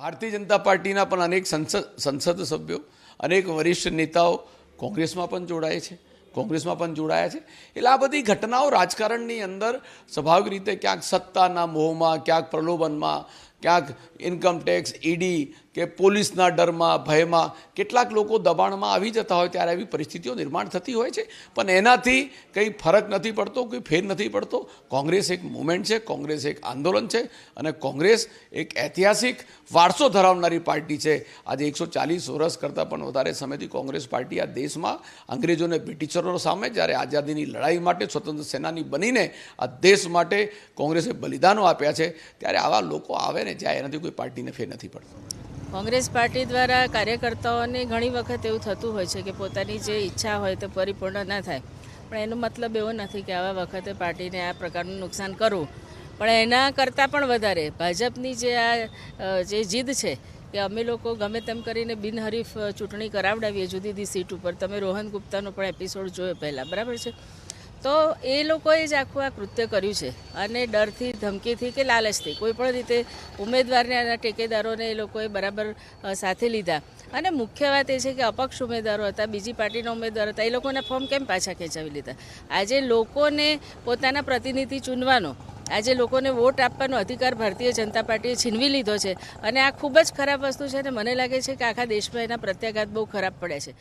ભારતીય જનતા પાર્ટીના પણ અનેક સંસદ સભ્યો, અનેક વરિષ્ઠ નેતાઓ કોંગ્રેસમાં પણ જોડાયા છે. એટલે આ બધી ઘટનાઓ રાજકારણની અંદર સ્વાભાવિક રીતે ક્યાંક સત્તાના મોહમાં, ક્યાંક પ્રલોભનમાં, ક્યાંક ઇન્કમટેક્સ, ઈડી કે પોલીસના ડરમાં, ભયમાં કેટલાક લોકો દબાણમાં આવી જતા હોય ત્યારે આવી પરિસ્થિતિઓ નિર્માણ થતી હોય છે. પણ એનાથી કંઈ ફરક નથી પડતો, કોઈ ફેર નથી પડતો. કોંગ્રેસ એક મુવમેન્ટ છે, કોંગ્રેસ એક આંદોલન છે અને કોંગ્રેસ એક ઐતિહાસિક વારસો ધરાવનારી પાર્ટી છે. આજે 140 વર્ષ કરતાં પણ વધારે સમયથી કોંગ્રેસ પાર્ટી આ દેશમાં અંગ્રેજોને, બ્રિટિશરો સામે જ્યારે આઝાદીની લડાઈ માટે સ્વતંત્ર સેનાની બનીને આ દેશ માટે કોંગ્રેસે બલિદાનો આપ્યા છે. ત્યારે આવા લોકો આવે ને જાય એનાથી કોઈ પાર્ટીને ફેર નથી પડતો. કોંગ્રેસ પાર્ટી દ્વારા કાર્યકર્તાઓને ઘણી વખત એવું થતું હોય છે કે પોતાની જે ઈચ્છા હોય તે પરિપૂર્ણ ના થાય, પણ એનો મતલબ એવો નથી કે આવા વખતે પાર્ટીને આ પ્રકારનું નુકસાન કરવું. પણ એના કરતાં પણ વધારે ભાજપની જે જીદ છે કે અમે લોકો ગમે તેમ કરીને બિનહરીફ ચૂંટણી કરાવડાવીએ જુદી જુદી સીટ ઉપર. તમે રોહન ગુપ્તાનો પણ એપિસોડ જોયો પહેલાં, બરાબર છે? તો એ લોકોએ જ આખું આ કૃત્ય કર્યું છે અને ડરથી, ધમકીથી કે લાલચથી કોઈ પણ રીતે ઉમેદવારને અને ટેકેદારોને એ લોકોએ બરાબર સાથે લીધા. અને મુખ્ય વાત એ છે કે અપક્ષ ઉમેદવારો હતા, બીજી પાર્ટીના ઉમેદવારો હતા, એ લોકોના ફોર્મ કેમ પાછા ખેંચાવી લીધા? આજે લોકોને પોતાના પ્રતિનિધિ ચૂનવાનો, આજે લોકોને વોટ આપવાનો અધિકાર ભારતીય જનતા પાર્ટીએ છીનવી લીધો છે અને આ ખૂબ જ ખરાબ વસ્તુ છે અને મને લાગે છે કે આખા દેશમાં એના પ્રત્યાઘાત બહુ ખરાબ પડે છે.